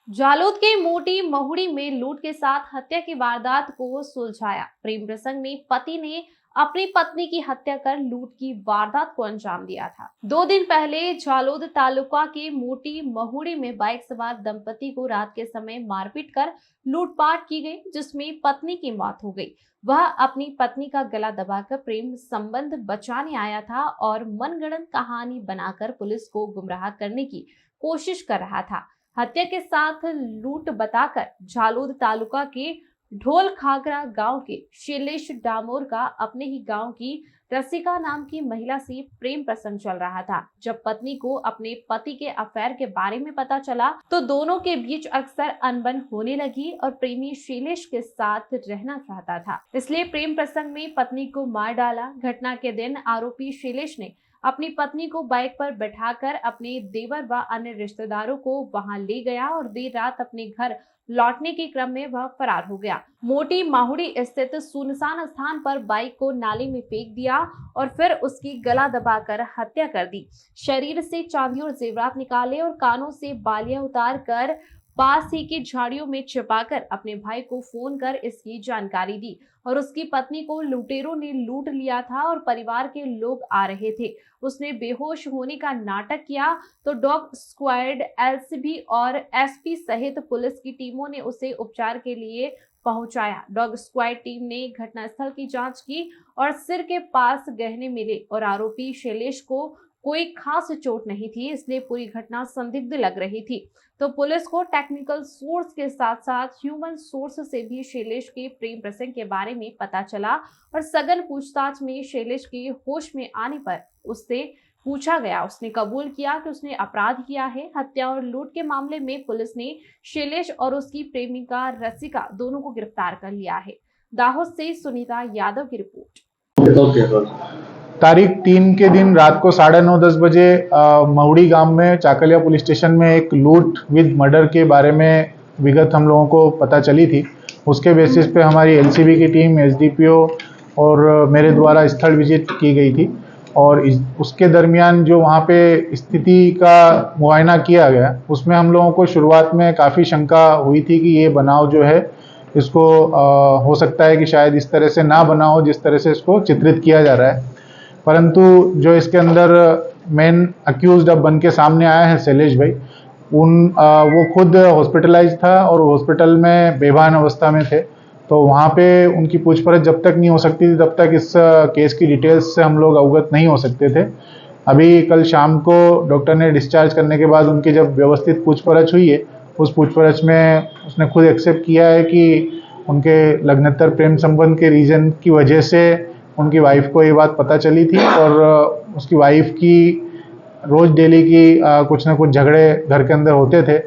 जालोद के मोटी महुड़ी में लूट के साथ हत्या की वारदात को सुलझाया। प्रेम प्रसंग में पति ने अपनी पत्नी की हत्या कर लूट की वारदात को अंजाम दिया था। 2 दिन पहले जालोद तालुका के मोटी महुड़ी में बाइक सवार दंपति को रात के समय मारपीट कर लूटपाट की गई, जिसमें पत्नी की मौत हो गई। वह अपनी पत्नी का गला दबाकर प्रेम संबंध बचाने आया था और मनगढ़ंत कहानी बनाकर पुलिस को गुमराह करने की कोशिश कर रहा था। हत्या के साथ लूट बताकर जालोद तालुका के ढोल खागरा गांव के शैलेश डामोर का अपने ही गांव की रसिका नाम की महिला से प्रेम प्रसंग चल रहा था। जब पत्नी को अपने पति के अफेयर के बारे में पता चला तो दोनों के बीच अक्सर अनबन होने लगी और प्रेमी शैलेश के साथ रहना चाहता था, इसलिए प्रेम प्रसंग में पत्नी को मार डाला। घटना के दिन आरोपी शैलेश ने अपनी पत्नी को बाइक पर बैठाकर अपने देवर व अन्य रिश्तेदारों को वहां ले गया और देर रात अपने घर लौटने के क्रम में वह फरार हो गया। मोटी माहुड़ी स्थित सुनसान स्थान पर बाइक को नाले में फेंक दिया और फिर उसकी गला दबाकर हत्या कर दी। शरीर से चांदी और जेवरात निकाले और कानों से बालियां उतार कर पास ही की झाड़ियों में छिपाकर अपने भाई को फोन कर इसकी जानकारी दी और उसकी पत्नी को लुटेरों ने लूट लिया था और परिवार के लोग आ रहे थे। उसने बेहोश होने का नाटक किया तो डॉग स्क्वाड, एलसीबी और एसपी सहित पुलिस की टीमों ने उसे उपचार के लिए पहुंचाया। डॉग स्क्वाड टीम ने घटनास्थल की जांच की और सिर के पास गहने मिले और आरोपी शैलेश को कोई खास चोट नहीं थी, इसलिए पूरी घटना संदिग्ध लग रही थी। तो पुलिस को टेक्निकल सोर्स के साथ साथ ह्यूमन सोर्स से भी शैलेश के प्रेम प्रसंग के बारे में पता चला और सघन पूछताछ में शैलेश के होश में आने पर उससे पूछा गया। उसने कबूल किया कि उसने अपराध किया है। हत्या और लूट के मामले में पुलिस ने शैलेश और उसकी प्रेमिका रसिका दोनों को गिरफ्तार कर लिया है। दाहोद से सुनीता यादव की रिपोर्ट। तारीख 3 के दिन रात को 9:30-10 बजे महुड़ी गांव में चाकलिया पुलिस स्टेशन में एक लूट विद मर्डर के बारे में विगत हम लोगों को पता चली थी। उसके बेसिस पे हमारी एलसीबी की टीम, एसडीपीओ और मेरे द्वारा स्थल विजिट की गई थी और उसके दरमियान जो वहाँ पे स्थिति का मुआयना किया गया, उसमें हम लोगों को शुरुआत में काफ़ी शंका हुई थी कि ये बनाव जो है इसको हो सकता है कि शायद इस तरह से ना बना हो जिस तरह से इसको चित्रित किया जा रहा है। परंतु जो इसके अंदर मेन अक्यूज्ड अब बन के सामने आया है शैलेश भाई, वो खुद हॉस्पिटलाइज था और हॉस्पिटल में बेभान अवस्था में थे। तो वहाँ पे उनकी पूछपरछ जब तक नहीं हो सकती थी तब तक इस केस की डिटेल्स से हम लोग अवगत नहीं हो सकते थे। अभी कल शाम को डॉक्टर ने डिस्चार्ज करने के बाद उनकी जब व्यवस्थित पूछपरछ हुई है, उस पूछपरछ में उसने खुद एक्सेप्ट किया है कि उनके लग्नतर प्रेम संबंध के रीजन की वजह से उनकी वाइफ को ये बात पता चली थी और उसकी वाइफ की रोज़ डेली की कुछ ना कुछ झगड़े घर के अंदर होते थे।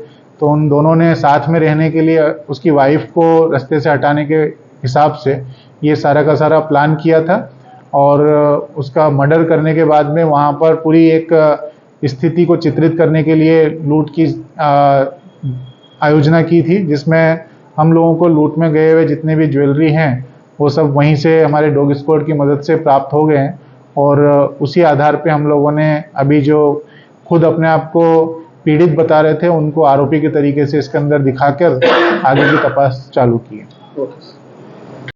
तो उन दोनों ने साथ में रहने के लिए उसकी वाइफ को रास्ते से हटाने के हिसाब से ये सारा का सारा प्लान किया था और उसका मर्डर करने के बाद में वहाँ पर पूरी एक स्थिति को चित्रित करने के लिए लूट की आयोजना की थी, जिसमें हम लोगों को लूट में गए हुए जितने भी ज्वेलरी हैं वो सब वहीं से हमारे डॉग स्क्वाड की मदद से प्राप्त हो गए हैं और उसी आधार पे हम लोगों ने अभी जो खुद अपने आप को पीड़ित बता रहे थे उनको आरोपी के तरीके से इसके अंदर दिखाकर आगे की तपास चालू की है।